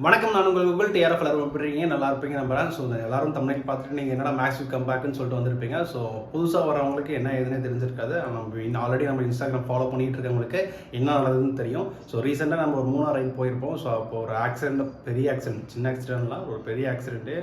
வணக்கம், நான் உங்கள் கூகுள் டிஆர்எஃப் எல்லாரும் எப்படி நல்லா இருப்பீங்க நம்புறேன். ஸோ எல்லாரும் தமிழ் பார்த்துட்டு நீங்கள் என்னடா மேக்ஸிவ் கம்பேக்குன்னு சொல்லிட்டு வந்திருப்பீங்க. ஸோ புதுசாக வரவங்களுக்கு என்ன ஏதுன்னு தெரிஞ்சிருக்காது. நம்ம ஆல்ரெடி நம்ம இன்ஸ்டாகிராம் ஃபாலோ பண்ணிட்டு இருக்கவங்களுக்கு என்ன நல்லதுன்னு தெரியும். ஸோ ரீசெண்டாக நம்ம ஒரு 3 ரைட் போயிருப்போம். ஸோ அப்போ ஒரு ஆக்சிடென்ட், பெரிய ஆக்சிடென்ட், சின்ன ஆக்சிடென்ட்லாம் ஒரு பெரிய ஆக்சிடென்ட்டு.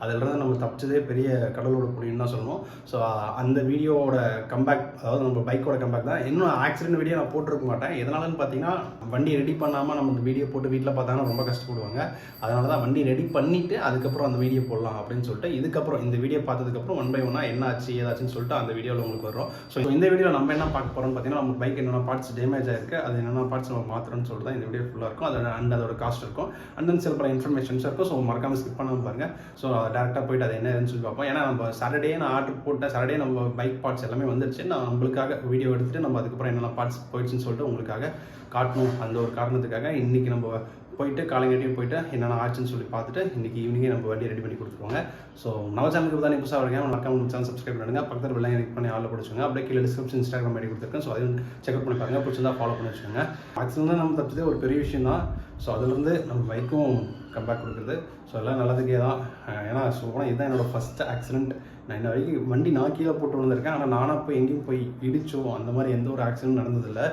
அதிலிருந்து நம்ம தப்பிச்சதே பெரிய கடவுளோட புண்ணியம்னு தான் சொல்லணும். ஸோ அந்த வீடியோவோட கம்பேக், அதாவது நம்ம பைக்கோட கம்பேக் தான். இன்னும் ஆக்சிடென்ட் வீடியோ நான் போட்டிருக்க மாட்டேன். எதனாலன்னு பார்த்தீங்கன்னா, வண்டி ரெடி பண்ணாமல் நம்ம இந்த வீடியோ போட்டு வீட்டில் பார்த்தாங்கன்னா ரொம்ப கஷ்டப்படுவாங்க. அதனால தான் வண்டி ரெடி பண்ணிவிட்டு அதுக்கப்புறம் அந்த வீடியோ போடலாம் அப்படின்னு சொல்லிட்டு, இதுக்கப்புறம் இந்த வீடியோ பார்த்ததுக்கப்புறம் 1 by 1 என்ன ஆச்சு ஏதாச்சுன்னு சொல்லிட்டு அந்த வீடியோவில் உங்களுக்கு வரும். ஸோ இந்த வீடியோவில் நம்ம என்ன பார்க்க போகிறோம்னு பார்த்தீங்கன்னா, நம்ம பைக் என்னென்ன பார்ட்ஸ் டேமேஜ் ஆயிருக்கு, அது என்னென்ன பார்ட்ஸ் நம்ம மாற்றணும்னு சொல்லிட்டு தான் இந்த வீடியோ ஃபுல்லாக இருக்கும். அதோட காஸ்ட் இருக்கும், அண்ட் தென் சில பல இன்ஃபர்மேஷன்ஸ் இருக்கும். ஸோ மறக்காமல் ஸ்கிப் பண்ணாமல் பாருங்க. ஸோ டேரெக்டாக போயிட்டு அது என்னன்னு சொல்லி பார்ப்போம். ஏன்னா நம்ம சாட்டர்டே நான் ஆர்டர் போட்டேன், சாட்டர்டே நம்ம பைக் பார்ட்ஸ் எல்லாமே வந்துருச்சு. நான் உங்களுக்காக வீடியோ எடுத்துகிட்டு நம்ம அதுக்கப்புறம் என்னென்ன பார்ட்ஸ் போயிடுச்சுன்னு சொல்லிட்டு உங்களுக்காக காட்டணும். அந்த ஒரு காரணத்துக்காக இன்றைக்கி நம்ம போயிட்டு காலைங்கட்டியும் போயிட்டு என்னென்ன ஆச்சுன்னு சொல்லி பார்த்துட்டு இன்றைக்கி ஈவினிங்கே நம்ம வண்டி ரெடி பண்ணி கொடுத்துருவாங்க. ஸோ நம்ம சேனலுக்கு தான் புதுசாக இருக்கேன், மறக்காம நம்ம சேனல் சப்ஸ்கிரைப் பண்ணுங்க, பக்கத்தில் வெள்ளையை கிளிக் பண்ணி ஆளில் பிடிச்சுங்க. அப்படியே கீழே டிஸ்கிரிப்ஷன் இன்ஸ்டாகிராம் ஐடி கொடுத்துருக்கேன். ஸோ அதையும் செக்அப் பண்ணி பாருங்கள், பிடிச்சிருந்தா ஃபாலோ பண்ணி வச்சுக்கோங்க. ஆக்சுவலாக நம்ம தப்பிச்சதே ஒரு பெரிய விஷயம் தான். ஸோ அதுலேருந்து நம்ம பைக்கும் கம்பேக் கொடுக்குறது. ஸோ எல்லாம் நல்லதுக்கே தான். ஏன்னா சொல்லப்போனால் இதுதான் என்னோடய ஃபஸ்ட்டு ஆக்சிடென்ட். நான் இன்ன வரைக்கும் வண்டி நான் கீழே போட்டு வந்திருக்கேன், ஆனால் நானாக போய் எங்கேயும் போய் இடிச்சோம் அந்த மாதிரி எந்த ஒரு ஆக்சிடென்ட் நடந்ததில்லை.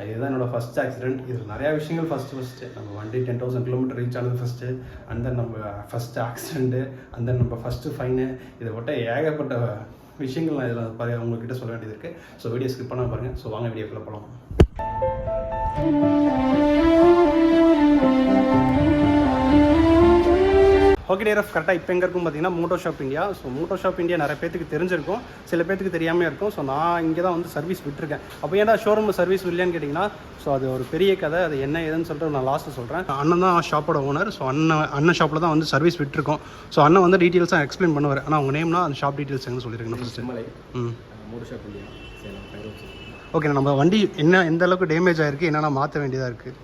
இதுதான் என்னோடய ஃபஸ்ட் ஆக்சிடென்ட். இதில் நிறையா விஷயங்கள் ஃபஸ்ட்டு நம்ம வண்டி 10,000 கிலோமீட்டர் ரீச் ஆனது ஃபஸ்ட்டு, அண்ட் தென் நம்ம ஃபஸ்ட்டு ஆக்சிடென்ட்டு, அண்ட் தென் நம்ம ஃபஸ்ட்டு ஃபைனு, இதை விட்ட ஏகப்பட்ட விஷயங்கள் நான் இதில் உங்கள்கிட்ட சொல்ல வேண்டியது இருக்குது. ஸோ வீடியோ ஸ்கிப் பண்ணால் பாருங்கள். ஸோ வாங்க வீடியோக்குள்ளே போகலாம். ஓகே டிஆர்எஃப், கரெக்டாக இப்போ எங்கே இருக்கும் பார்த்தீங்கன்னா மோட்டோஷாப் இந்தியா. ஸோ மோட்டோஷாப் இந்தியா நிறைய பேத்துக்கு தெரிஞ்சிருக்கும், சில பேத்துக்கு தெரியாமல் இருக்கும். ஸோ நான் இங்கே தான் வந்து சர்வீஸ் விட்டுருக்கேன். அப்போ ஏன்னா ஷோரூம் சர்வீஸ் இல்லையான்னு கேட்டிங்கன்னா, ஸோ அது ஒரு பெரிய கதை. அது என்ன ஏதுன்னு சொல்லிட்டு நான் லாஸ்ட்டு சொல்கிறேன். அண்ணன் தான் ஷாப்போட ஓனர். ஸோ அண்ணன் ஷாப்பில் தான் வந்து சர்வீஸ் விட்டுருக்கோம். ஸோ அண்ணன் வந்து டீட்டெயில்ஸாக எக்ஸ்பிளைன் பண்ணுவார். ஆனால் அவங்க நேம்னா அந்த ஷாப் டீட்டெயில்ஸ் எங்கே சொல்லியிருக்கேன் ஃபஸ்ட்டு. மோட்டோஷாப் இந்தியா. ஓகே, நம்ம வண்டி எந்த அளவுக்கு டேமேஜ் ஆகிருக்கு, என்னென்ன மாற்ற வேண்டியதாக இருக்குது.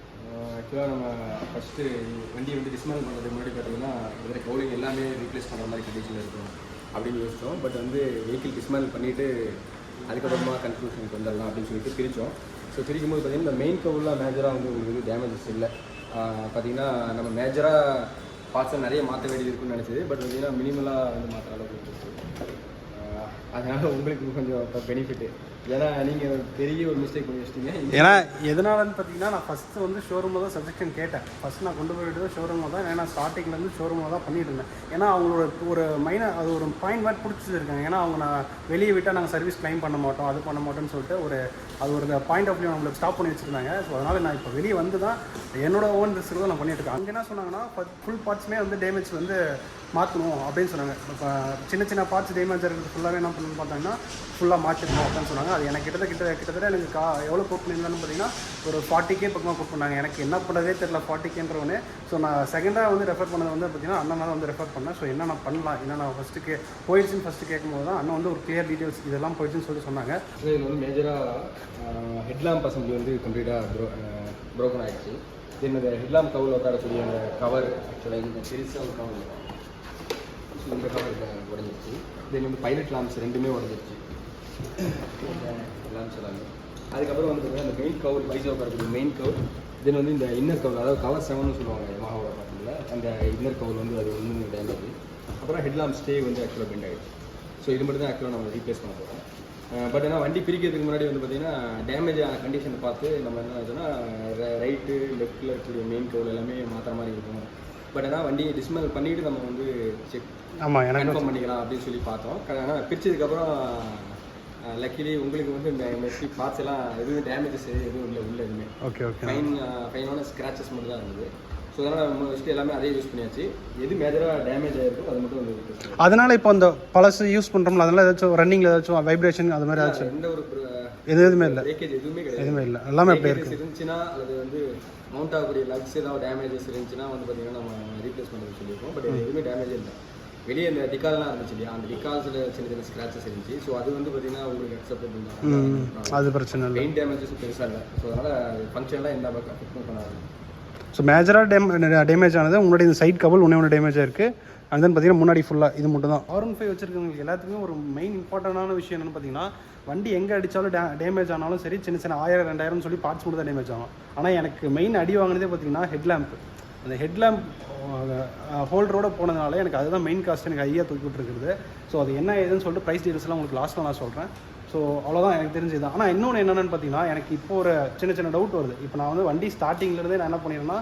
ஆக்சுவலாக நம்ம ஃபஸ்ட்டு வண்டி வந்து டிஸ்மேல் பண்ணுறதுக்கு முன்னாடி பார்த்தீங்கன்னா இதில் கவுலிங் எல்லாமே ரீப்ளேஸ் பண்ணுற மாதிரி கண்டிஷனில் இருக்கும் அப்படின்னு யோசித்தோம். பட் வந்து வெஹிக்கிள் டிஸ்மேல் பண்ணிவிட்டு அதுக்கப்புறமா கன்க்ளூஷனுக்கு வந்துடலாம் அப்படின்னு சொல்லிட்டு பிரித்தோம். ஸோ பிரிக்கும் போது பார்த்தீங்கன்னா இந்த மெயின் கவுலில் மேஜராக வந்து உங்களுக்கு வந்து டேமேஜஸ் இல்லை. பார்த்தீங்கன்னா நம்ம மேஜராக பார்ட்ஸை நிறைய மாற்ற வேண்டியது இருக்குன்னு நினச்சது. பட் பார்த்தீங்கன்னா மினிமலாக வந்து மாற்ற அளவுக்கு இருந்துச்சு. அதனால் உங்களுக்கு கொஞ்சம் இப்போ பெனிஃபிட்டு. ஏன்னா நீங்கள் பெரிய ஒரு மிஸ்டேக் பண்ணி வச்சிட்டீங்க. ஏன்னா எதனாலன்னு பார்த்தீங்கன்னா, நான் ஃபஸ்ட்டு வந்து ஷோரூமில் தான் சஜெஷன் கேட்டேன். ஃபஸ்ட் நான் கொண்டு போய்ட்டு ஷோரூமில் தான், ஏன்னா ஸ்டார்டிங்லேருந்து ஷோரூமில் தான் பண்ணிட்டு இருந்தேன். ஏன்னா அவங்களோட ஒரு அது ஒரு பாயிண்ட் மாதிரி பிடிச்சிருக்காங்க. ஏன்னா அவங்க நான் வெளியே விட்டால் நாங்கள் சர்வீஸ் கிளைம் பண்ண மாட்டோம், அது பண்ண மாட்டோம்னு சொல்லிட்டு அது ஒரு பாயிண்ட் ஆஃப் வியூ நம்மளுக்கு ஸ்டாப் பண்ணி வச்சுருந்தாங்க. ஸோ அதனால் நான் இப்போ வெளியே வந்து தான் என்னோட ஓன் ரிஸ்க்கு தான் நான் பண்ணிட்டு இருக்கேன். அங்கே என்ன சொன்னாங்கன்னா, ஃபுல் பார்ட்ஸுமே வந்து டேமேஜ் வந்து மாற்றணும் அப்படின்னு சொன்னாங்க. இப்போ சின்ன பார்ட்ஸ் டேமேஜ் இருக்கிறது ஃபுல்லாகவே என்ன பண்ணணும்னு பார்த்தாங்கன்னா ஃபுல்லாக மாற்றிக்கணும் அப்படின்னு சொன்னாங்க. அது எனக்கு கிட்டத்தட்ட எனக்கு எவ்வளோ கோட் பண்ணியிருந்தான்னு பார்த்தீங்கன்னா ஒரு 40K பக்கமாக கோட் பண்ணாங்க. எனக்கு என்ன பண்ணதே தெரியல 40Kன்றவனே. ஸோ நான் செகண்டாக வந்து ரெஃபர் பண்ணது வந்து பார்த்தீங்கன்னா அண்ணனால் வந்து ரெஃபர் பண்ணேன். ஸோ என்ன நான் பண்ணலாம், என்ன நான் போயிடுச்சுன்னு ஃபஸ்ட்டு கேட்கும்போது தான் அண்ணன் வந்து ஒரு கிளியர் டீட்டெயில்ஸ் இதெல்லாம் போயிடுச்சுன்னு சொல்லி சொன்னாங்க. இதில் வந்து மேஜராக ஹெட்லாம்ப் அசம்பிளி வந்து கம்ப்ளீட்டாக ப்ரோக்கன் ஆகிடுச்சு. தென் இந்த ஹெட்லாம்ப் கவரில் உட்காரக்கூடிய அந்த கவர் ஆக்சுவலாக இந்த பெருசாக ஒரு கவர், இந்த கவர் உடஞ்சிருச்சு. தென் வந்து பைலட் லாம்ப்ஸ் ரெண்டுமே உடஞ்சிருச்சு, லாம்ப்ஸ் எல்லாமே. அதுக்கப்புறம் வந்து பார்த்தீங்கன்னா அந்த மெயின் கவர், வைஸாக உட்காரக்கூடிய மெயின் கவர். தென் வந்து இந்த இன்னர் கவர், அதாவது கவர் 7ன்னு சொல்லுவாங்க மகாவோட பார்த்தீங்களா, அந்த இன்னர் கவர் வந்து அது ஒன்று டேமேஜ். அப்புறம் ஹெட்லாம்ப் ஸ்டே வந்து ஆக்சுவலாக பெண்ட் ஆகிடுச்சு. ஸோ இது மட்டும் தான் ஆக்சுவலாக நம்ம ரீப்ளேஸ் பண்ண போகிறோம். பட் ஆனால் வண்டி பிரிக்கிறதுக்கு முன்னாடி வந்து பார்த்திங்கன்னா டேமேஜ் ஆன கண்டிஷனை பார்த்து நம்ம என்ன ஆச்சுன்னா ரைட்டு லெஃப்ட்டில் இருக்கக்கூடிய மெயின் கவர் எல்லாமே மாற்றுற மாதிரி இருக்கும். பட் ஆனால் வண்டியை டிஸ்மேல் பண்ணிவிட்டு நம்ம வந்து கன்ஃபார்ம் பண்ணிக்கலாம் அப்படின்னு சொல்லி பார்த்தோம். ஆனால் பிரிச்சதுக்கப்புறம் லக்கிலி உங்களுக்கு வந்து இந்த மெஸ்ஸி பார்ட்ஸ் எல்லாம் எதுவும் டேமேஜஸ் எதுவும் இல்லை, உள்ள எதுவுமே ஃபைனான ஸ்க்ராச்சஸ் மட்டும் தான் இருந்தது. ஸோ அதனால் நம்ம ஃபஸ்ட்டு எல்லாமே அதே யூஸ் பண்ணியாச்சு. எது மேஜராக டேமேஜ் ஆகிருக்கும் அது மட்டும் வந்து. அதனால் இப்போ அந்த பழசு யூஸ் பண்ணுறோம்ல, அதனால் ஏதாச்சும் ரன்னிங்கில் ஏதாச்சும் வைப்ரேஷன் அது மாதிரி ஏதாச்சும் எந்த ஒரு எதுவுமே இல்லை, லீக்கேஜ் எதுவுமே கிடையாது, எதுவுமே இல்லை, எல்லாமே அப்படியே இருக்குது. இருந்துச்சுன்னா அது வந்து மவுண்ட் ஆகக்கூடிய லக்ஸ் ஏதாவது டேமேஜஸ் இருந்துச்சுன்னா வந்து பார்த்தீங்கன்னா நம்ம ரீப்ளேஸ் பண்ணுறது சொல்லியிருக்கோம். பட் எதுவுமே டேமேஜ் இல்லை. வெளியே இந்த டிகால்லாம் இருந்துச்சு இல்லையா, அந்த டிகால்ஸில் சின்ன ஸ்க்ராச்சஸ் இருந்துச்சு. ஸோ அது வந்து பார்த்தீங்கன்னா உங்களுக்கு அக்செப்ட் பண்ணலாம், அது பிரச்சனை இல்லை. பெயிண்ட் டேமேஜஸ் பெருசாக இல்லை. ஸோ அதனால் ஃபங்க்ஷன்லாம் எந்த பக்கம் அஃபெக்ட் பண்ணாது. ஸோ மேஜராக டேமேஜ் ஆனது உங்களுடைய இந்த சைட் கபல் ஒன்று டேமேஜ் ஆயிருக்கு. அண்ட் தென் பார்த்தீங்கன்னா முன்னாடி ஃபுல்லாக இது மட்டும் தான். R15 வச்சிருக்கவங்களுக்கு எல்லாத்துக்குமே ஒரு மெயின் இம்பார்ட்டண்டான விஷயம் என்னென்னு பார்த்தீங்கன்னா, வண்டி எங்கே அடித்தாலும் டேமேஜ் ஆனாலும் சரி, சின்ன 1000 2000 சொல்லி பார்ட்ஸ் மட்டும் தான் டேமேஜ் ஆகும். ஆனால் எனக்கு மெயின் அடி வாங்கினதே பார்த்தீங்கன்னா ஹெட்லாம்ப். அந்த ஹெட்லாம்ப் ஹோல்டரோட போனதுனால எனக்கு அதுதான் மெயின் காஸ்ட் எனக்கு ஹையாக தூக்கி விட்டுருக்குது. ஸோ அது என்ன ஏதுன்னு சொல்லிட்டு ப்ரைஸ் டீட்டெயில்ஸ்லாம் உங்களுக்கு லாஸ்ட்டில் நான் சொல்கிறேன். ஸோ அவ்வளோதான் எனக்கு தெரிஞ்சது. ஆனால் இன்னொன்று என்னென்னு பார்த்தீங்கன்னா, எனக்கு இப்போ ஒரு சின்ன டவுட் வருது. இப்போ நான் வந்து வண்டி ஸ்டார்டிங்லேருந்தே நான் என்ன பண்ணிடுறேன்னா,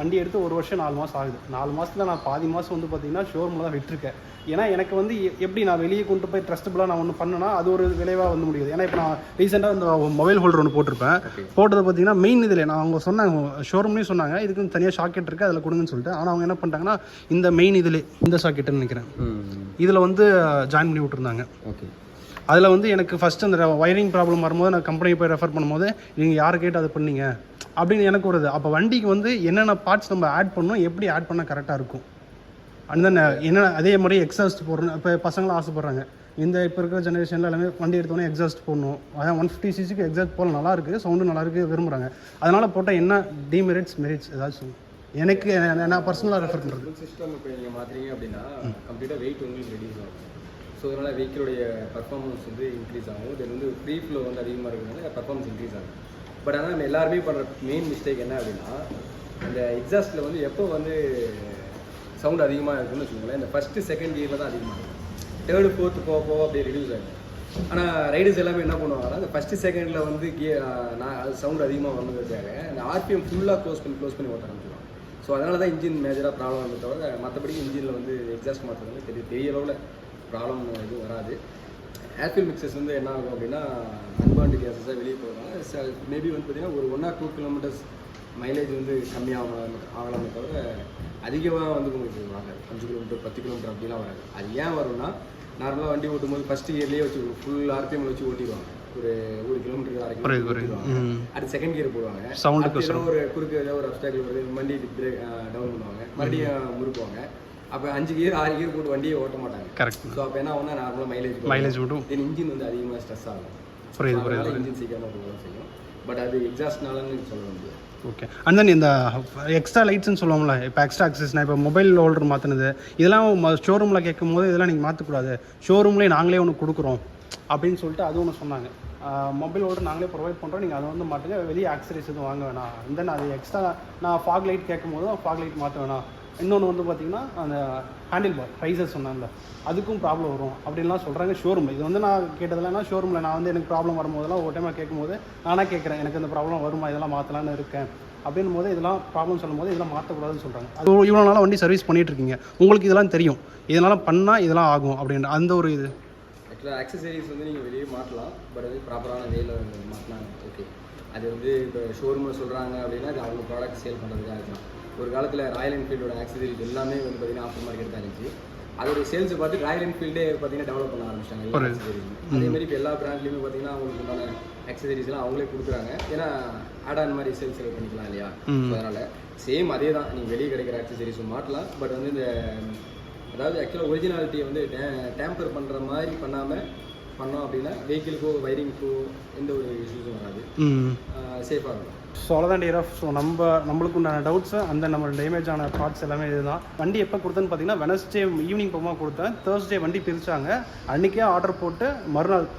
வண்டி எடுத்து 1 வருஷம் 4 மாதம் ஆகுது. 4 மாதத்தில் நான் பாதி மாதம் வந்து பார்த்தீங்கன்னா ஷோரூமில் தான் விட்டுருக்கேன். ஏன்னா எனக்கு வந்து எப்படி நான் வெளியே கொண்டு போய் ட்ரஸ்டபுளாக நான் ஒன்று பண்ணேன்னா அது ஒரு விளைவாக வந்து முடியாது. ஏன்னா இப்போ நான் ரீசெண்டாக இந்த மொபைல் ஹோல்டர் ஒன்று போட்டிருப்பேன். போட்டதை பார்த்தீங்கன்னா மெயின் இதில் நான் அவங்க சொன்னாங்க, ஷோரூம்லேயும் சொன்னாங்க இதுக்கு தனியாக ஷாக்கெட் இருக்குது அதில் கொடுங்கன்னு சொல்லிட்டு. ஆனால் அவங்க என்ன பண்ணிட்டாங்கன்னா இந்த மெயின் இதில் இந்த ஷாக்கெட்டுன்னு நினைக்கிறேன் இதில் வந்து ஜாயின் பண்ணி விட்டுருந்தாங்க. ஓகே. அதில் வந்து எனக்கு ஃபஸ்ட்டு அந்த வயரிங் ப்ராப்ளம் வரும்போது நான் கம்பெனிக்கு போய் ரெஃபர் பண்ணும்போது நீங்கள் யாரை கேட்டு அதை பண்ணீங்க அப்படின்னு எனக்கு வருது. அப்போ வண்டிக்கு வந்து என்னென்ன பார்ட்ஸ் நம்ம ஆட் பண்ணணும், எப்படி ஆட் பண்ணால் கரெக்டாக இருக்கும். அண்ட் தென் என்ன அதே மாதிரி எக்ஸாஸ்ட் போடணும். இப்போ பசங்களாம் ஆசைப்பட்றாங்க, இந்த இப்போ இருக்கிற ஜெனரேஷனில் எல்லாமே வண்டி எடுத்தோன்னே எக்ஸாஸ்ட் போடணும். அதான் 150cc எக்ஸாஸ்ட் போல் நல்லாயிருக்கு, சவுண்டும் நல்லாயிருக்கு விரும்புகிறாங்க. அதனால் போட்டால் என்ன டிமெரிட்ஸ் மெரிட்ஸ் ஏதாச்சும் எனக்கு நான் பர்சனலாக ரெஃபர் பண்ணுறது. சிஸ்டம் இப்போ நீங்கள் மாற்றுறீங்க அப்படின்னா கம்ப்ளீட்டாக வெயிட் உங்களுக்கு ரெடியூஸ் ஆகும். ஸோ அதனால் வெஹிக்கிளுடைய பர்ஃபார்மன்ஸ் வந்து இன்க்ரீஸ் ஆகும். தென் வந்து ஃப்ரீ ஃப்ளோ வந்து அதிகமாக இருக்கிறதுனால பர்ஃபார்மன்ஸ் இன்க்ரீஸ் ஆகும். பட் ஆனால் நம்ம எல்லாருமே பண்ணுற மெயின் மிஸ்டேக் என்ன அப்படின்னா, அந்த எக்ஸாஸ்ட்டில் வந்து எப்போ வந்து சவுண்ட் அதிகமாக இருக்குன்னு வச்சுக்கோங்களேன், இந்த ஃபஸ்ட்டு செகண்ட் கியரில் தான் அதிகமாக இருக்கும். தேர்டு ஃபோர்த்து போக அப்படியே ரெடியூஸ் ஆகும். ஆனால் ரைடர்ஸ் எல்லாமே என்ன பண்ணுவாங்கன்னா, அந்த ஃபஸ்ட்டு செகண்டில் வந்து அது சவுண்ட் அதிகமாக வரணுங்கிறதுக்காக அந்த ஆர்பிஎம் ஃபுல்லாக க்ளோஸ் பண்ணி ஓட்ட ஆரம்பிச்சிடுவாங்க. ஸோ அதனால தான் இன்ஜின் மேஜராக ப்ராப்ளம் வந்து தவிர மற்றபடி இன்ஜினில் வந்து எக்ஸாஸ்ட் மாற்றுறது பெரிய அளவில் ப்ராப்ளம் எதுவும் வராது. ஏர்ஃபில் மிக்சர்ஸ் வந்து என்ன ஆகும் அப்படின்னா, அன்பார்ன்டு கேஸஸாக வெளியே போவாங்க. மேபி வந்து பார்த்திங்கன்னா ஒரு 1 or 2 kilometers மைலேஜ் வந்து ஆகலாமே தவிர அதிகமாக வந்து உங்களுக்கு வாங்க 5 கிலோமீட்டர் 10 கிலோமீட்டர் அப்படிலாம் வராது. அது ஏன் வரும்னா, நார்மலாக வண்டி ஓட்டும் போது ஃபஸ்ட் இயர்லேயே வச்சு ஃபுல் ஆர்பிஎம் வச்சு ஓட்டிடுவாங்க. ஒரு 1 கிலோமீட்டர் 1/2 கிலோமீட்டர் அடுத்து செகண்ட் கியர் போடுவாங்க. ஒரு குறுக்கு ஏதாவது ஒரு அப்டாக்கிள் வருது, வண்டி பிரேக் டவுன் பண்ணுவாங்க, மறுபடியும் முறுக்குவாங்க. அப்போ 5 கியர் 6 கியர் போட்டு வண்டியை ஓட்ட மாட்டாங்க. கரெக்ட். ஸோ அப்போ என்ன ஆகும்னா, நார்மலாக மைலேஜ் விடும். தென் இன்ஜின் வந்து அதிகமாக ஸ்ட்ரெஸ் ஆகும். புரியுது. இன்ஜின் சீக்கிரமாக போக செய்யும். பட் அது எக்ஸாஸ்ட்னாலன்னு சொல்ல முடியாது. ஓகே. அண்ட் தென் இந்த எக்ஸ்ட்ரா லைட்ஸ்ன்னு சொல்லுவோம்ல, இப்போ எக்ஸ்ட்ரா ஆக்சஸ், நான் இப்போ மொபைல் ஹோல்டர் மாற்றினது இதெல்லாம் ஷோரூமில் கேட்கும் போது இதெல்லாம் நீங்கள் மாற்றக்கூடாது, ஷோரூம்லேயே நாங்களே ஒன்று கொடுக்குறோம் அப்படின்னு சொல்லிட்டு அது ஒன்று சொன்னாங்க. மொபைல் ஹோல்டர் நாங்களே ப்ரொவைட் பண்ணுறோம், நீங்கள் அதை வந்து மாட்டுங்க, வெளியே ஆக்சரிஸ் எதுவும் வாங்க வேணாம். அண்ட் தென் அது எக்ஸ்ட்ரா நான் ஃபாக் லைட் கேட்கும் போது ஃபாக் லைட் மாற்ற வேணாம். இன்னொன்று வந்து பார்த்திங்கன்னா அந்த ஹேண்டில் பார் ரைசர் சொன்னாங்க, அதுக்கும் ப்ராப்ளம் வரும் அப்படின்லாம் சொல்கிறாங்க ஷோரூமில். இது வந்து நான் கேட்டதில்லைன்னா ஷோரூமில் நான் வந்து எனக்கு ப்ராப்ளம் வரும்போதெல்லாம் ஒரு டைமாக கேட்கும்போது நானாக கேட்குறேன், எனக்கு இந்த ப்ராப்ளம் வருமா, இதெல்லாம் மாற்றலான்னு இருக்கேன் அப்படின் போது இதெல்லாம் ப்ராப்ளம் சொல்லும் போது இதெல்லாம் மாற்றக்கூடாதுன்னு சொல்கிறாங்க. அது இவ்வளோ நாளாக வண்டி சர்வீஸ் பண்ணிகிட்ருக்கீங்க, உங்களுக்கு இதெல்லாம் தெரியும், இதெல்லாம் பண்ணால் இதெல்லாம் ஆகும் அப்படின்ற அந்த ஒரு இது. ஆக்சுவலாக ஆக்சசரிஸ் வந்து நீங்கள் வெளியே மாற்றலாம், பட் அது ப்ராப்பரான வேலை மாற்றினாங்க. ஓகே, அது வந்து இப்போ ஷோரூமில் சொல்கிறாங்க அப்படின்னா அது அவங்க ப்ராடக்ட் சேல் பண்ணுறதுக்காக இருக்கலாம். ஒரு காலத்தில் ராயல் என்ஃபீல்டோட ஆக்சசரிஸ் எல்லாமே வந்து பார்த்திங்கன்னா ஆஃப்டர் மார்க்கெட் தான் இருந்துச்சு. அதோடைய சேல்ஸை பார்த்து ராயல் என்ஃபீல்டே பார்த்திங்கன்னா டெவலப் பண்ண ஆரம்பிச்சிட்டாங்க எல்லா ஆக்சசரிஸ். அதேமாதிரி இப்போ எல்லா பிராண்ட்லேயுமே பார்த்திங்கன்னா அவங்களுக்கு உண்டான ஆக்சசரிஸ்லாம் அவங்களே கொடுக்குறாங்க. ஏன்னா ஆடான் மாதிரி சேல்ஸ் பண்ணிக்கலாம் இல்லையா. அதனால் சேம் அதே தான், நீங்கள் வெளியே கிடைக்கிற ஆக்சசரிஸும் மாட்டலாம். பட் வந்து இந்த அதாவது ஆக்சுவலாக ஒரிஜினாலிட்டியை வந்து டேம்பர் பண்ணுற மாதிரி பண்ணாமல் பண்ணோம் அப்படின்னா வெஹிக்கிளுக்கோ வைரிங்க்கோ எந்த ஒரு இஷ்யூஸும் வராது, சேஃபாக இருக்கும். ஸோ அவ்வளோதான் டியர் ஆஃப். ஸோ நம்மளுக்கு உண்டான டவுட்ஸு அந்த நம்ம டேமேஜ் ஆன பார்ட்ஸ் எல்லாமே இதுதான். வண்டி எப்போ கொடுத்தேன்னு பார்த்தீங்கன்னா வெனஸ்டே ஈவினிங் போகும்போது கொடுத்தேன். தேர்ஸ்டே வண்டி பிரித்தாங்க, அன்றைக்கே ஆர்டர் போட்டு மறுநாள்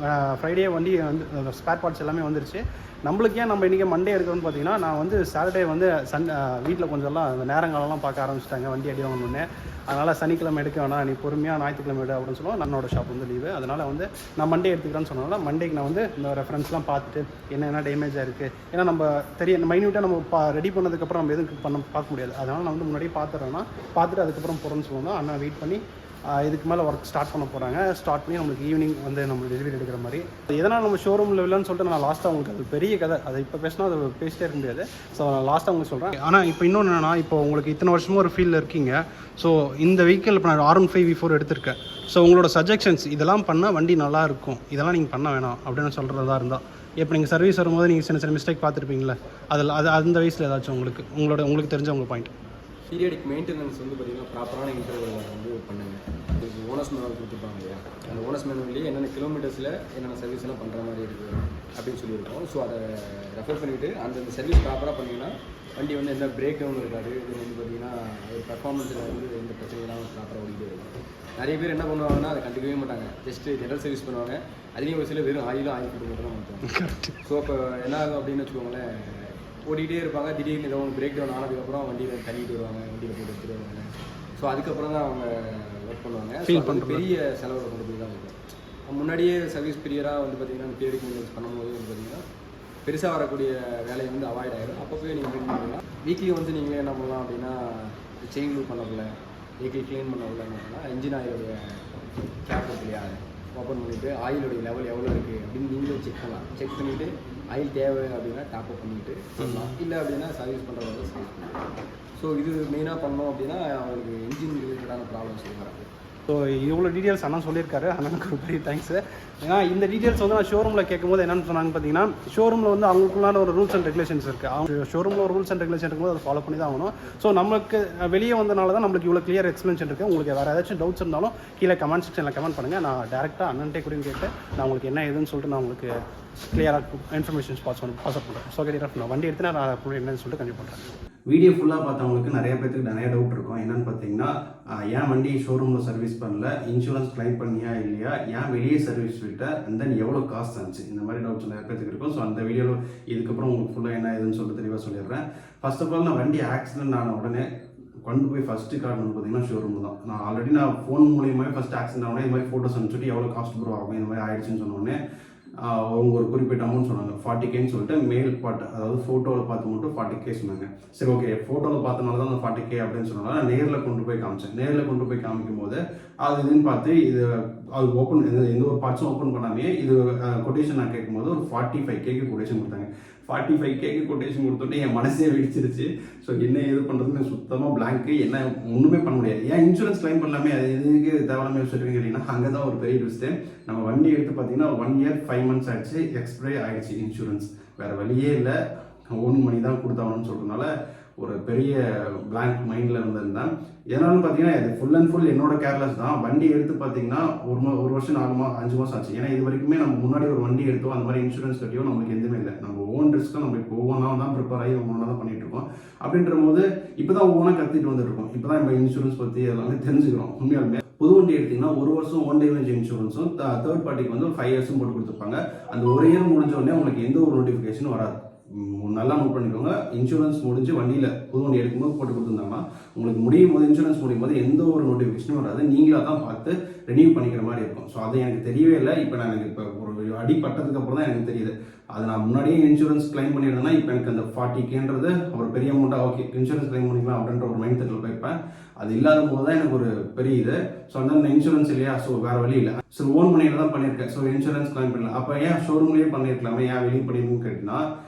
ஃப்ரைடே வண்டி வந்து ஸ்பேர் பார்ட்ஸ் எல்லாமே வந்துருச்சு. நம்மளுக்கு ஏன் நம்ம இன்றைக்கி மண்டே எடுக்கிறோன்னு பார்த்தீங்கன்னா, நான் வந்து சாட்டர்டே வந்து வீட்டில் கொஞ்சம்லாம் அந்த நேரங்களெல்லாம் பார்க்க ஆரம்பிச்சிட்டாங்க வண்டி அடி வாங்கணுன்னே. அதனால் சனிக்கிழமை எடுக்க வேணாம், நீ பொறுமையாக ஞாயிற்றுக்கிழமை எடு அப்படின்னு சொல்லுவோம். நம்மளோட ஷாப் வந்து லீவு, அதனால் வந்து நான் மண்டே எடுத்துக்கிறேன்னு சொன்னால மண்டேக்கு நான் வந்து இந்த ரெஃபரன்ஸ்லாம் பார்த்துட்டு என்ன டேமேஜாக இருக்குது, ஏன்னா நம்ம மைன்யூட்டாக நம்ம ரெடி பண்ணதுக்கப்புறம் நம்ம எதுவும் பார்க்க முடியாது. அதனால் நான் வந்து முன்னாடியே பார்த்துட்டு அதுக்கப்புறம் போகிறோன்னு சொல்லுவோம். ஆனால் வெயிட் பண்ணி இதுக்கு மேலே ஒர்க் ஸ்டார்ட் பண்ண போகிறாங்க. ஸ்டார்ட் பண்ணி நம்மளுக்கு ஈவினிங் வந்து நம்ம டெலிவரி எடுக்கிற மாதிரி. எதனால் நம்ம ஷோரூமில் இல்லைன்னு சொல்லிட்டு நான் லாஸ்ட்டாக உங்களுக்கு அது பெரிய கதை, அதை இப்போ பேசினா அது பேசிட்டே இருக்க முடியாது. ஸோ நான் லாஸ்ட்டாக உங்களுக்கு சொல்கிறேன். ஆனால் இப்போ இன்னொன்று என்னன்னா, இப்போ உங்களுக்கு இத்தனை வருஷமும் ஒரு ஃபீல்டில் இருக்கீங்க. ஸோ இந்த வெஹிக்கிள் இப்போ நான் R15 V4 எடுத்திருக்கேன். ஸோ உங்களோட சஜஷன்ஸ் இதெல்லாம் பண்ணால் வண்டி நல்லா இருக்கும், இதெல்லாம் நீங்கள் பண்ண வேணாம் அப்படின்னு சொல்கிறதா இருந்தால், இப்போ நீங்கள் சர்வீஸ் வரும்போது நீங்கள் சின்ன மிஸ்டேக் பார்த்துருப்பீங்களே, அதில் அந்த வயசில் ஏதாச்சும் உங்களுக்கு தெரிஞ்ச உங்கள் பாயிண்ட். பீரியடிக் மெயின்டெனன்ஸ் வந்து பார்த்திங்கன்னா ப்ராப்பரான இன்டர்வல் வந்து பண்ணுங்க. அதுக்கு ஓனர்ஸ் மேனுவல் கொடுத்துருப்பாங்க இல்லையா, அந்த ஓனர்ஸ் மேனுவல்லேயே என்னென்ன கிலோமீட்டர்ஸில் என்னென்ன சர்வீஸ் எல்லாம் பண்ணுற மாதிரி இருக்குது அப்படின்னு சொல்லியிருக்கோம். ஸோ அதை ரெஃபர் பண்ணிவிட்டு அந்த சர்வீஸ் ப்ராப்பராக பண்ணிங்கன்னா வண்டி வந்து எந்த பிரேக் டவுன் இருக்காது. இது வந்து பார்த்திங்கன்னா ஒரு பர்ஃபார்மன்ஸில் வந்து எந்த பிரச்சனையெல்லாம் ப்ராப்பராக ஓடிட்டு இருக்கும். நிறைய பேர் என்ன பண்ணுவாங்கன்னா அதை கண்டுக்கவே மாட்டாங்க, ஜஸ்ட்டு ஜெனரல் சர்வீஸ் பண்ணுவாங்க. அதுலேயும் ஒரு சில வெறும் ஆயில் போட்டு மட்டும் தான் மாற்றுவாங்க. ஸோ இப்போ என்ன ஆகும் அப்படின்னு வச்சுக்கோங்களேன், ஓடிக்கிட்டே இருப்பாங்க. திடீர்னு ஏதோ ஒன்று பிரேக் டவுன் ஆனதுக்கப்புறம் வண்டியில் தள்ளிட்டு வருவாங்க, வண்டியில் போட்டு எடுத்துட்டு வருவாங்க. ஸோ அதுக்கப்புறம் தான் அவங்க ஒர்க் பண்ணுவாங்க. ஃபீல் பண்ணுறது பெரிய செலவில் கொண்டு போய் தான் இருக்கும். முன்னாடியே சர்வீஸ் பீரியராக வந்து பார்த்தீங்கன்னா பீரியடிக் மெயின்டெனன்ஸ் பண்ணும்போது வந்து பார்த்தீங்கன்னா பெருசாக வரக்கூடிய வேலையை வந்து அவாய்ட் ஆகிடும். அப்போவே நீங்கள் மெயின்டைன் பண்ணலாம். வீக்லி வந்து நீங்கள் என்ன பண்ணலாம் அப்படின்னா செயின் லூப் பண்ணக்குள்ள வெஹிக்கிள் க்ளீன் பண்ணக்குள்ள என்ன பண்ணலாம், இன்ஜின் ஆயிலுடைய கேப் இருக்கு இல்லையா, ஓப்பன் பண்ணிவிட்டு ஆயிலுடைய லெவல் எவ்வளோ இருக்குது அப்படின்னு நீங்களே செக் பண்ணலாம். செக் பண்ணிவிட்டு ஆயில் தேவை அப்படின்னா டாப் அப் பண்ணிவிட்டு பண்ணலாம். இல்லை அப்படின்னா சர்வீஸ் பண்ணுறவங்க சர்வீஸ் பண்ணலாம். ஸோ இது மெயினாக பண்ணோம் அப்படின்னா அவங்களுக்கு இன்ஜின் ரிலேட்டடான ப்ராப்ளம்ஸ் வராது. ஸோ இவ்வளோ டீட்டெயில்ஸ் அண்ணா சொல்லியிருக்காரு. அண்ணனுக்கு ஒரு பெரிய தேங்க்ஸு. ஏன்னா இந்த டீட்டெயில்ஸ் வந்து நான் ஷோரூமில் கேட்கும்போது என்னென்னு சொன்னாங்க பார்த்தீங்கன்னா, ஷோரூமில் வந்து அவங்களுக்குள்ளான ஒரு ரூல்ஸ் அண்ட் ரெகுலேஷன்ஸ் இருக்குது. அவங்க ஷோரூமில் ஒரு ரூல்ஸ் அண்ட் ரெகுலேஷன் இருக்கும்போது அதை ஃபாலோ பண்ணி தான் ஆகணும். ஸோ நமக்கு வெளியே வந்தனால தான் நம்மளுக்கு இவ்வளோ கிளியர் எக்ஸ்பிளேஷன் இருக்குது. உங்களுக்கு வேறு ஏதாச்சும் டவுட்ஸ் இருந்தாலும் கீழே கமெண்ட் செக்ஷனில் கமெண்ட் பண்ணுங்கள். நான் டேரெக்டாக அண்ணன்ட்டே கூட கேட்டு நான் உங்களுக்கு என்ன ஏதுன்னு சொல்லிட்டு நான் உங்களுக்கு கிளியராக இன்ஃபர்மேஷன்ஸ் பாஸ் பண்ணுறேன். ஸோ கேட்டு நான் வண்டி எடுத்து நான் என்னன்னு சொல்லிட்டு கண்டிப்பாக பண்ணுறேன். வீடியோ ஃபுல்லாக பார்த்தவங்களுக்கு நிறைய பேருக்கு நிறைய டவுட் இருக்கும். என்னென்னு பார்த்தீங்கன்னா, ஏன் வண்டி ஷோரூமில் சர்வீஸ் பண்ணல, இன்சூரன்ஸ் கிளைம் பண்ணியா இல்லையா, ஏன் வெளியே சர்வீஸ் விட்ட, அண்ட் தென் எவ்வளோ காஸ்ட் ஆச்சு, இந்த மாதிரி டவுட்ஸ் நிறைய பேருக்கு இருக்கும். ஸோ அந்த வீடியோவில் இதுக்கப்புறம் உங்களுக்கு ஃபுல்லாக என்ன ஏதுன்னு சொல்லிட்டு தெளிவாக சொல்லிடுறேன். ஃபர்ஸ்ட் ஆஃப் ஆல் நான் வண்டி ஆக்சிடென்ட் ஆன உடனே கொண்டு போய் ஃபஸ்ட்டு காட்டணும் பார்த்தீங்கன்னா ஷோரூம் தான். நான் ஆல்ரெடி நான் ஃபோன் மூலியமாக ஃபஸ்ட் ஆக்சிடென்ட் ஆனோடனே இது மாதிரி ஃபோட்டோஸ் அனுப்பிச்சுட்டு எவ்வளோ காஸ்ட் ப்ரோ ஆகும் இந்த மாதிரி ஆயிடுச்சுன்னு சொன்னோடனே அவங்க ஒரு குறிப்பிட்ட அமௌண்ட் சொன்னாங்க. 40K சொல்லிட்டு மேல் பார்ட், அதாவது ஃபோட்டோவில் பார்த்து மட்டும் 40K சொன்னாங்க. சரி ஓகே, ஃபோட்டோவில் பார்த்தனால தான் அந்த 40K அப்படின்னு சொன்னாங்க. நான் நேரில் கொண்டு போய் காமிச்சேன். நேரில் கொண்டு போய் காமிக்கும் போது அது இதுன்னு பார்த்து இது அது ஓப்பன் எந்த ஒரு பார்ட்ஸும் ஓப்பன் பண்ணாமே இது கொட்டேஷன் நான் கேட்கும்போது ஒரு 45K கொட்டேஷன் கொடுத்தாங்க. 45K கொட்டேஷன் கொடுத்துட்டு என் மனசே வெடிச்சிருச்சு. ஸோ என்ன ஏது பண்ணுறதுன்னு சுத்தமாக பிளாங்க்கு, என்ன ஒன்றுமே பண்ண முடியாது. ஏன் இன்சூரன்ஸ் கிளைம் பண்ணலாமே, அது எதுக்கு தேவையில்லாமல் யோசிச்சுருக்கீங்க அப்படின்னா அங்கே தான் ஒரு பெரிய ட்விஸ்ட்டு. நம்ம வண்டி எடுத்து பார்த்தீங்கன்னா 1 year 5 months ஆயிடுச்சு, எக்ஸ்பைரி ஆகிடுச்சு இன்சூரன்ஸ். வேறு வழியே இல்லை, ஓன் மணி தான் கொடுத்தாங்கன்னு சொல்கிறதுனால ஒரு பெரிய பிளாங்க் மைண்டில் இருந்திருந்தேன். எதனாலும் பார்த்தீங்கன்னா இது ஃபுல் அண்ட் ஃபுல் என்னோட கேர்லெஸ் தான். வண்டி எடுத்து பார்த்தீங்கன்னா ஒரு வருஷம் 5 மாதம் ஆச்சு. ஏன்னா இது வரைக்குமே நம்ம முன்னாடி ஒரு வண்டி எடுத்தோம், அந்த மாதிரி இன்சூரன்ஸ் கட்டியோ நம்மளுக்கு எதுவுமே இல்லை. நம்ம ஓன் ரிஸ்க்கு நம்ம இப்போ ஒவ்வொன்றா தான் ப்ரிப்பேர் ஆகி ஒவ்வொன்றா தான் பண்ணிட்டு இருக்கோம். அப்படின்ற போது இப்போ தான் ஒவ்வொன்றா கற்றுட்டு வந்துருக்கோம். இப்போ தான் நம்ம இன்சூரன்ஸ் பற்றி எல்லாமே தெரிஞ்சுக்கிறோம். உண்மையாலுமே புது வண்டி எடுத்தீங்கன்னா 1 வருஷம் ஓன் டேமேஜ் இன்சூரன்ஸும் தேர்ட் பார்ட்டிக்கு வந்து 5 years போட்டு கொடுத்துருப்பாங்க. அந்த 1 year முடிஞ்ச உடனே உங்களுக்கு எந்த ஒரு நோட்டிஃபிகேஷனும் வராது. நல்லா நோட் பண்ணிக்கோங்க. இன்சூரன்ஸ் முடிஞ்சு வண்டியில் புது வண்டி எடுக்கும்போது போட்டு கொடுத்துருந்தாங்கன்னா உங்களுக்கு முடியும் போது இன்சூரன்ஸ் முடியும் போது எந்த ஒரு நோட்டிஃபிகேஷனும் வராது. நீங்களாக தான் பார்த்து ரெனியூ பண்ணிக்கிற மாதிரி இருக்கும். ஸோ அது எனக்கு தெரியவே இல்லை. இப்போ நான் எனக்கு இப்போ ஒரு அடிப்பட்டதுக்கு அப்புறம் தான் எனக்கு தெரியுது. அது நான் முன்னாடியே இன்சூரன்ஸ் கிளைம் பண்ணியிருந்தேன்னா இப்போ எனக்கு அந்த 40Kன்றது ஒரு பெரிய அமௌண்ட்டாக ஓகே இன்சூரன்ஸ் கிளைம் பண்ணிக்கலாம் அப்படின்ற ஒரு மைண்ட் செட்டில் போய்ப்பேன். அது இல்லாத போது தான் எனக்கு ஒரு பெரிய இது. ஸோ அந்த இன்சூரன்ஸ் இல்லையா, ஸோ வேறு வழி இல்லை. ஸோ ஓன் மணியில் தான் பண்ணியிருக்கேன். ஸோ இன்சூரன்ஸ் கிளைம் பண்ணல. அப்போ ஏன் ஷோரூம்லேயே பண்ணியிருக்கலாமே, ஏன் வெளியே பண்ணிருக்குன்னு கேட்டிங்கன்னா,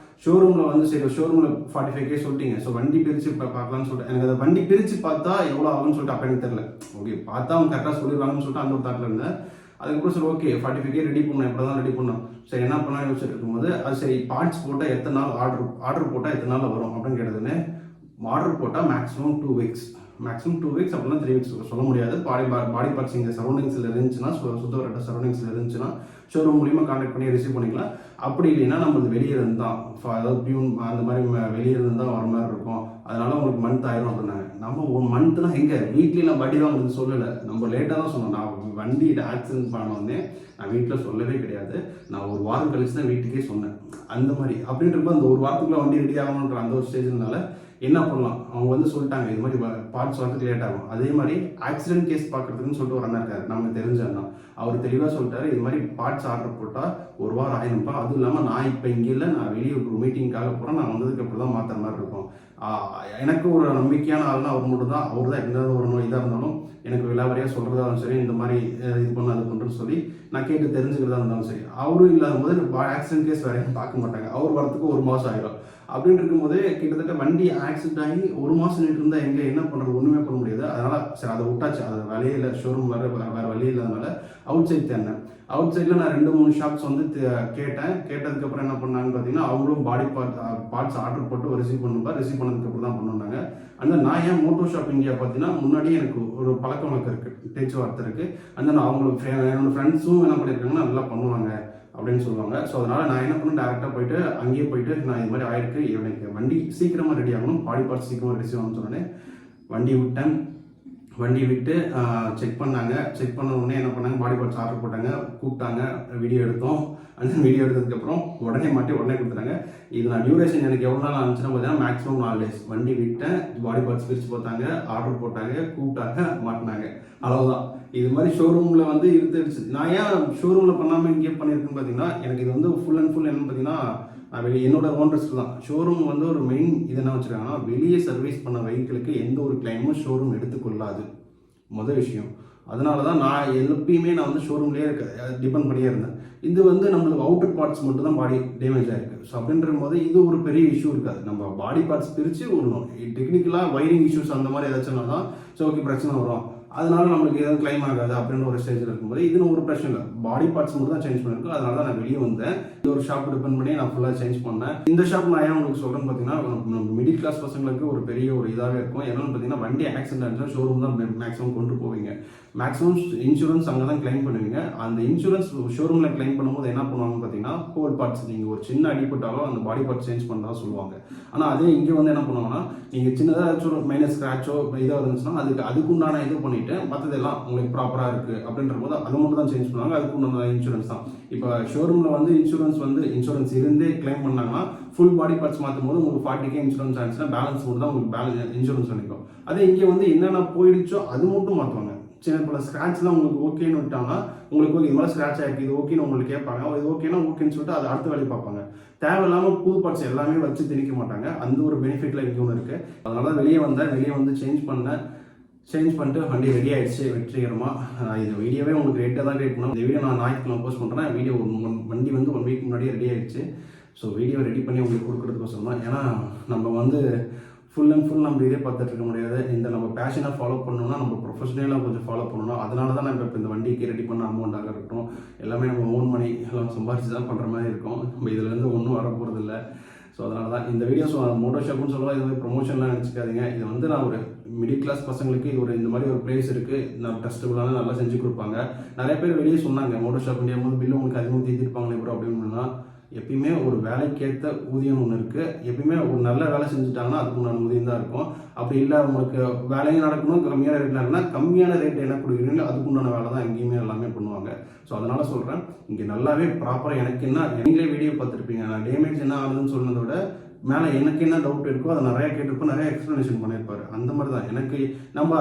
ஷோரூமில் வந்து சரி ஷோரூமில் 45K சொல்லிட்டீங்க, ஸோ வண்டி பிரித்து பார்க்கலான்னு சொல்லிட்டு எனக்கு அதை வண்டி பிரித்து பார்த்தா எவ்வளோ ஆகும்னு சொல்லிட்டு அப்போ எனக்கு தெரியல. ஓகே பார்த்தா அவங்க கரெக்டாக சொல்லிடுவாங்கன்னு சொல்லிட்டு அந்த ஒரு தாட்டில் இருந்தேன். அதுக்கப்புறம் சரி ஓகே 45K ரெடி பண்ணணும், எப்படி தான் ரெடி பண்ணணும், சரி என்ன பண்ணலாம் யோசிச்சுட்டு இருக்கும்போது அது சரி பார்ட்ஸ் போட்டால் எத்தனை நாள் ஆர்டர் போட்டால் எத்தனை நாளில் வரும் அப்படின்னு கேட்டதுன்னு, ஆர்டர் போட்டால் மேக்ஸிமம் 2 weeks அப்படின்னா 3 weeks சொல்ல முடியாது. பாடி பார்ட்ஸ் இங்கே சரௌண்டிங்ஸில் இருந்துச்சுன்னா, சுத்தவரட்ட சரௌண்டிங்ஸில் இருந்துச்சுன்னா ஷோரூம் மூலியமாக கான்டாக்ட் பண்ணி ரிசீவ் பண்ணிக்கலாம். அப்படி இல்லைன்னா நம்மளுக்கு வெளியே இருந்து தான், அதாவது பியூன் அந்த மாதிரி வெளியே இருந்து தான் வர மாதிரி இருக்கும். அதனால உங்களுக்கு மந்த் ஆயிரும் அப்படின்னாங்க. நம்ம ஒரு மந்த்னா எங்கே வீட்லேயும் நான் வண்டி தான் உங்களுக்கு சொல்லலை, நம்ம லேட்டாக தான் சொன்னோம். நான் வண்டி ஆக்சிடென்ட் பண்ணோடனே நான் வீட்டில் சொல்லவே கிடையாது. நான் ஒரு வாரம் கழிச்சு தான் வீட்டுக்கே சொன்னேன். அந்த மாதிரி அப்படின்றப்ப அந்த ஒரு வாரத்துக்குள்ள வண்டி ரெடி ஆகணுன்ற அந்த ஒரு ஸ்டேஜ்னால என்ன பண்ணலாம், அவங்க வந்து சொல்லிட்டாங்க இது மாதிரி பார்ட்ஸ் வரதுக்கு லேட் ஆகும். அதே மாதிரி ஆக்சிடென்ட் கேஸ் பார்க்குறதுக்குன்னு சொல்லிட்டு ஒரு அண்ணா இருக்காரு, நமக்கு தெரிஞ்ச அண்ணா. அவர் தெளிவாக சொல்லிட்டாரு, இது மாதிரி பார்ட்ஸ் ஆர்டர் போட்டால் 1 வாரம் ஆயிரம்ப்பா. அதுவும் இல்லாமல் நான் இப்போ இங்கே இல்லை, நான் வெளியே ஒரு மீட்டிங்காக போகிறேன், நான் வந்ததுக்கு அப்புறம் தான் மாற்றுற மாதிரி இருக்கும். எனக்கு ஒரு நம்பிக்கையான ஆள்னா அவர் மட்டும் தான். அவர் தான் எந்த ஒரு இதாக இருந்தாலும் எனக்கு விலாவரியாக சொல்கிறதா இருந்தாலும் சரி, இந்த மாதிரி இது பண்ண அது பண்ணுறேன்னு சொல்லி நான் கேட்டு தெரிஞ்சுக்கிறதா இருந்தாலும் சரி. அவரும் இல்லாத போது ஆக்சிடென்ட் கேஸ் வேறையும் பார்க்க மாட்டாங்க. அவர் வரத்துக்கு 1 மாதம் ஆகிடும். அப்படின்னு இருக்கும்போது கிட்டத்தட்ட வண்டி ஆக்சிடென்ட் ஆகி 1 மாதம் நின்று இருந்தால் எங்கே என்ன பண்ணுறது, ஒன்றுமே பண்ண முடியாது. அதனால் சரி அதை விட்டாச்சு, அது வழியே இல்லை, ஷோரூம் வேறு வழியே இல்லாதனால அவுட் சைட் தேர்ந்தேன். அவுட் சைடில் நான் 2-3 ஷாப்ஸ் வந்து கேட்டதுக்கப்புறம் என்ன பண்ணாங்கன்னு பார்த்தீங்கன்னா, அவங்களும் பாடி பார்ட்ஸ் ஆர்டர் போட்டு ரிசீவ் பண்ணதுக்கப்புறம் தான் பண்ணுவாங்க. அந்த நான் ஏன் மோட்டோ ஷாப் இந்தியா பார்த்தீங்கன்னா முன்னாடியே எனக்கு ஒரு பழக்க வழக்கம் இருக்குது, பேச்சுவார்த்தை இருக்குது. அந்த அவங்களுக்கு என்னோட ஃப்ரெண்ட்ஸும் என்ன பண்ணியிருக்காங்கன்னா நல்லா பண்ணுவாங்க அப்படின்னு சொல்லுவாங்க. ஸோ அதனால் நான் என்ன பண்ணேன், டேரெக்டாக போயிட்டு அங்கேயே போயிட்டு நான் இது மாதிரி ஆயிருக்கு, எனக்கு வண்டி சீக்கிரமாக ரெடி ஆகணும், பாடி பார்ட்ஸ் சீக்கிரமாக ரிசீவ் ஆகணும்னு சொன்னேன். வண்டி விட்டேன். வண்டி விட்டு செக் பண்ணாங்க. செக் பண்ண உடனே என்ன பண்ணாங்க, பாடி பார்ட்ஸ் ஆர்டர் போட்டாங்க, கூப்பிட்டாங்க, வீடியோ எடுத்தோம். அந்த வீடியோ எடுத்ததுக்கப்புறம் உடனே மாட்டி உடனே கொடுத்துட்டாங்க. இது நான் டியூரேஷன் எனக்கு எவ்வளோ நாள் ஆனிச்சுன்னா பார்த்தீங்கன்னா மேக்ஸிமம் 4 days. வண்டி விட்டேன், பாடி பார்ட்ஸ் பிரித்து பார்த்தாங்க, ஆர்டர் போட்டாங்க, கூப்பிட்டாங்க, மாட்டினாங்க, அவ்வளோதான். இது மாதிரி ஷோரூமில் வந்து இருந்துடுச்சு. நான் ஏன் ஷோரூமில் பண்ணாமல் இங்கே பண்ணியிருக்கேன்னு பார்த்தீங்கன்னா, எனக்கு இது வந்து ஃபுல் அண்ட் ஃபுல் என்னன்னு பார்த்தீங்கன்னா, நான் வெளியே என்னோட ஓன் ரிஸ்க் தான். ஷோரூம் வந்து ஒரு மெயின் இது என்ன வச்சுருக்காங்கன்னா, வெளியே சர்வீஸ் பண்ண வெஹிக்கிளுக்கு எந்த ஒரு கிளைமும் ஷோரூம் எடுத்துக்கொள்ளாது, முதல் விஷயம். அதனால தான் நான் எப்பயுமே நான் வந்து ஷோரூம்லேயே டிபெண்ட் பண்ணியே இருந்தேன். இது வந்து நம்மளுக்கு அவுட்டர் பார்ட்ஸ் மட்டும் தான் பாடி டேமேஜ் ஆகிருக்கு. ஸோ அப்படின்ற போது இது ஒரு பெரிய இஷ்யூ இருக்காது. நம்ம பாடி பார்ட்ஸ் பிரித்து விடணும். டெக்னிக்கலாக வைரிங் இஷ்யூஸ் அந்த மாதிரி ஏதாச்சும் தான் ஸோ ஓகே பிரச்சனை வரும், அதனால நம்மளுக்கு எதுவும் கிளைம் ஆகாது அப்படின்ற ஒரு ஸ்டேஜில் இருக்கும்போது இது ஒரு பிரச்சனை இல்லை. பாடி பார்ட்ஸ் மட்டும் தான் சேஞ்ச் பண்ணியிருக்கோம். அதனால தான் நான் வெளியே வந்தேன். இந்த ஒரு ஷாப் டிபெண்ட் பண்ணி நான் ஃபுல்லாக சேஞ்ச் பண்ணேன். இந்த ஷாப் நான் ஏன் உங்களுக்கு சொல்கிறேன்னு பார்த்தீங்கன்னா, மிடில் கிளாஸ் பசங்களுக்கு ஒரு பெரிய ஒரு இதாகவே இருக்கும். என்னன்னு பார்த்தீங்கன்னா, வண்டி ஆக்சிடென்ட் ஆச்சுன்னா ஷோரூம் தான் மேக்ஸிமம் கொண்டு போவீங்க. மேக்ஸிமம் இன்சூரன்ஸ் அங்கே தான் கிளைம் பண்ணுவீங்க. அந்த இன்சூரன்ஸ் ஷோரூமில் கிளைம் பண்ணும்போது என்ன பண்ணுவாங்கன்னு பார்த்தீங்கன்னா, ஹோல் பார்ட்ஸ் நீங்கள் ஒரு சின்ன அடிப்பட்டாலும் அந்த பாடி பார்ட்ஸ் சேஞ்ச் பண்ண தான் சொல்லுவாங்க. ஆனால் அதே இங்கே வந்து என்ன பண்ணுவாங்கன்னா, நீங்கள் சின்னதாக ஒரு மைனஸ் ஸ்க்ராச்சோ இதாக இருந்துச்சுன்னா அதுக்குண்டான இது பண்ணிவிட்டு மற்றதெல்லாம் உங்களுக்கு ப்ராப்பராக இருக்குது அப்படின்ற போது அது மட்டும் தான் சேஞ்ச் பண்ணுவாங்க. அதுக்குண்டான இன்சூரன்ஸ் தான். இப்போ ஷோரூமில் வந்து இன்சூரன்ஸ் இருந்தே கிளைம் பண்ணாங்கன்னா ஃபுல் பாடி பார்ட்ஸ் மாற்றும் போது உங்களுக்கு 40K இன்சூரன்ஸ் ஆச்சுன்னா பேலன்ஸ் மட்டும் தான் உங்களுக்கு இன்சூரன்ஸ் பண்ணிக்கும். அதே இங்கே வந்து என்னென்ன போயிடுச்சோ அது மட்டும் மாற்றுவாங்க. சின்ன பல ஸ்க்ராட்ச்லாம் உங்களுக்கு ஓகேன்னு விட்டாங்கன்னா, உங்களுக்கு இது மாதிரி ஸ்க்ராட்ச் ஆகிருக்கு, இது ஓகேன்னு உங்களுக்கு கேட்பாங்க. இது ஓகேன்னா ஓகேன்னு சொல்லிட்டு அது அடுத்த வேலையை பார்ப்பாங்க. தேவையில்லாமல் புது பார்ட்ஸ் எல்லாமே வச்சு திணிக்க மாட்டாங்க. அந்த ஒரு பெனிஃபிட்ல இங்கே ஒன்று இருக்குது. அதனால தான் வெளியே வந்து சேஞ்ச் பண்ணிட்டு வண்டி ரெடி ஆகிடுச்சு வெற்றிகரமாக. இது வீடியோவே உங்களுக்கு ரேட்டாக தான் கிரியேட் பண்ணோம். இந்த வீடியோ நான் ஞாயிற்றுக்கிழமை போஸ்ட் பண்ணுறேன். வீடியோ வண்டி வந்து 1 week முன்னாடியே ரெடி ஆகிடுச்சு. ஸோ வீடியோ ரெடி பண்ணி உங்களுக்கு கொடுக்குறதுக்கோசரம் தான். ஏன்னா நம்ம வந்து ஃபுல் அண்ட் ஃபுல் நம்ம இதே பார்த்துட்டு இருக்க முடியாது. இந்த நம்ம பேஷனாக ஃபாலோ பண்ணணும்னா நம்ம ப்ரொஃபஷனலாக கொஞ்சம் ஃபாலோ பண்ணணும். அதனால தான் நம்ம இப்போ இந்த வண்டிக்கு ரெடி பண்ண அமௌண்ட்டாக இருக்கட்டும் எல்லாமே நம்ம ஓன் மணி எல்லாம் சம்பாரிச்சு தான் பண்ணுற மாதிரி இருக்கும். நம்ம இதுலேருந்து ஒன்றும் வர போகிறது இல்லை. ஸோ அதனால தான் இந்த வீடியோஸ் மோட்டோ ஷாப்னு சொல்லுவோம். இது வந்து ப்ரொமோஷன்லாம் நினச்சிக்காதீங்க. இது வந்து நான் ஒரு மிடில் கிளாஸ் பசங்களுக்கு இந்த மாதிரி ஒரு பிளேஸ் இருக்குது, நான் ட்ரஸ்டபுளான நல்லா செஞ்சு கொடுப்பாங்க. நிறைய பேர் வெளியே சொன்னாங்க, மோட்டோ ஷாப் இந்தியா போது பில்லு உங்களுக்கு அதிகமாக தீர்த்திருப்பாங்களே ப்ரோ அப்படின்னா, எப்பயுமே ஒரு வேலைக்கேற்ற ஊதியம் ஒன்று இருக்குது. எப்பயுமே ஒரு நல்ல வேலை செஞ்சுட்டாங்கன்னா அதுக்கு உண்டான ஊதியம் தான் இருக்கும். அப்படி இல்லை உங்களுக்கு வேலையும் நடக்கணும், கம்மியான ரேட்டில் இருக்குன்னா கம்மியான ரேட் என்ன கொடுக்குறீங்களோ அதுக்கு உண்டான வேலை தான் எங்கேயுமே எல்லாமே பண்ணுவாங்க. ஸோ அதனால் சொல்கிறேன், இங்கே நல்லாவே ப்ராப்பராக எனக்கு என்ன நீங்களே வீடியோ பார்த்துருப்பீங்க, நான் டேமேஜ் என்ன ஆகுதுன்னு சொன்னதை விட மேலே எனக்கு என்ன டவுட் இருக்கோ அதை நிறையா கேட்டிருப்போம், நிறைய எக்ஸ்ப்ளனேஷன் பண்ணியிருப்பாரு. அந்த மாதிரி தான் எனக்கு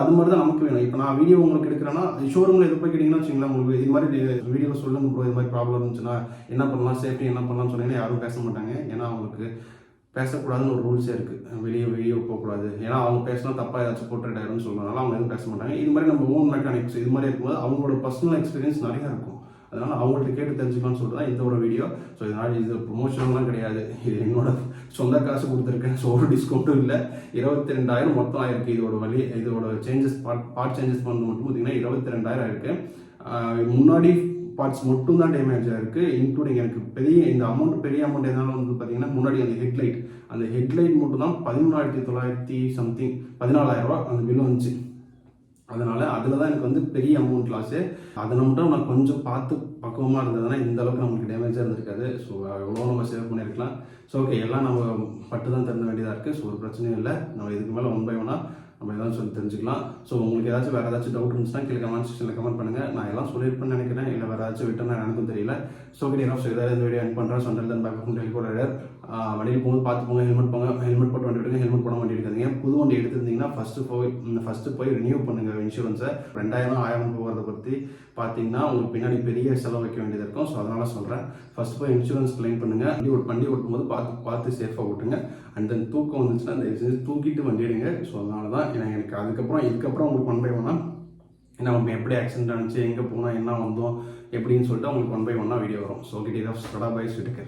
அது மாதிரி தான் நமக்கு வேணும். இப்போ நான் வீடியோ உங்களுக்கு எடுக்கிறேன்னா ஷோரூமில் எது போய் கேட்டிங்கன்னா வச்சுங்களேன், உங்களுக்கு இது மாதிரி வீடியோவில் சொல்லுங்க ப்ரோ, இது மாதிரி ப்ராப்ளம் இருந்துச்சுன்னா என்ன பண்ணலாம், சேஃப்டி என்ன பண்ணலாம்னு சொன்னீங்கன்னா யாரும் பேச மாட்டாங்க. ஏன்னா அவங்களுக்கு பேசக்கூடாதுன்னு ஒரு ரூல்ஸே இருக்குது. வீடியோ போகக்கூடாது. ஏன்னா அவங்க பேசினா தப்பாக ஏதாச்சும் போர்ட்ரேட் ஆகிடும்னு சொல்கிறதுனால அவங்க எதுவும் பேச மாட்டாங்க. இது மாதிரி நம்ம ஓன் மெக்கானிக்ஸ் இது மாதிரி இருக்கும்போது அவங்களோட பர்சனல் எக்ஸ்பீரியன்ஸ் நிறையா இருக்கும். அதனால் அவங்கள்ட்ட கேட்டு தெரிஞ்சுக்கலாம்னு சொல்லிட்டு தான் இந்த ஒரு வீடியோ. ஸோ இதனால் இது ப்ரொமோஷன்லாம் கிடையாது, இது என்னோட சொந்த காசு கொடுத்துருக்கேன். ஸோ ஒரு டிஸ்கவுண்ட்டும் இல்லை. 22,000 மொத்தம் ஆயிருக்கு. இதோட சேஞ்சஸ் பார்ட் சேஞ்சஸ் பண்ணது மட்டும் பார்த்தீங்கன்னா 22,000 ஆயிருக்கு. முன்னாடி பார்ட்ஸ் மட்டும் தான் டேமேஜ் ஆயிருக்கு, இன்க்ளூடிங் எனக்கு இந்த அமௌண்ட் பெரிய அமௌண்ட் எதனால வந்து பார்த்தீங்கன்னா முன்னாடி அந்த ஹெட்லைட் மட்டும் தான் 13,900 சம்திங் 14,000 ரூபா அந்த பில் வந்துச்சு. அதனால் அதில் தான் எனக்கு வந்து பெரிய அமௌண்ட் லாஸு. அதை மட்டும் நான் கொஞ்சம் பார்த்து பக்குவமாக இருந்ததுன்னா இந்த அளவுக்கு நமக்கு டேமேஜாக இருந்திருக்காது. ஸோ எவ்வளோ நம்ம சேவ் பண்ணியிருக்கலாம். ஸோ ஓகே, எல்லாம் நம்ம பட்டு தான் தெரிஞ்ச வேண்டியதாக இருக்குது. ஸோ ஒரு பிரச்சனையும் இல்லை. நம்ம இதுக்கு மேலே 1 by 1 நம்ம எதாவது சொல்லி தெரிஞ்சுக்கலாம். ஸோ உங்களுக்கு ஏதாச்சும் வேறு ஏதாச்சும் டவுட் இருந்துச்சுன்னா கீழே கமெண்ட் செக்ஷனில் கமெண்ட் பண்ணுங்கள். நான் எல்லாம் சொல்லியிருப்பேன்னு நினைக்கிறேன், இல்லை வேறு ஏதாச்சும் விட்டேன்னா எனக்கும் தெரியல. ஸோ ஏதாவது இந்த வீடியோ என் பண்ணுறேன். ஸோ அண்டர் பேக் பண்ணி டெலிகோடர் வண்டியில் போகும்போது பார்த்து போங்க, ஹெல்மெட் போட்டு வண்டி எடுங்க, ஹெல்மெட் போட வண்டி எடுக்காதீங்க. புது வண்டி எடுத்துருந்தீங்கன்னா ஃபஸ்ட்டு போய் ரினியூ பண்ணுங்கள் இன்சூரன்ஸை. 2,000 போகிறத பற்றி பார்த்தீங்கன்னா உங்களுக்கு பின்னாடி பெரிய செலவு வைக்க வேண்டியது இருக்கும். ஸோ அதனால் சொல்கிறேன், ஃபஸ்ட்டு போய் இன்சூரன்ஸ் கிளைம் பண்ணுங்கள். வண்டி ஓட்டும் போது பார்த்து சேஃபாக ஓட்டுங்க. அண்ட் தென் தூக்கம் வந்துச்சுன்னா தயவுசெய்து தூக்கிட்டு வண்டி எடுங்க. ஸோ அதனால தான் எனக்கு இதுக்கப்புறம் உங்களுக்கு 1 by 1 நம்ம எப்படி ஆக்சிடென்ட் ஆனிச்சு, எங்கே போனால் என்ன வந்தோம் எப்படின்னு சொல்லிட்டு உங்களுக்கு 1 by 1 வீடியோ வரும். ஸோ கிட்டே தான் ஸ்டடா பை ஸ்வீட்டுக்கு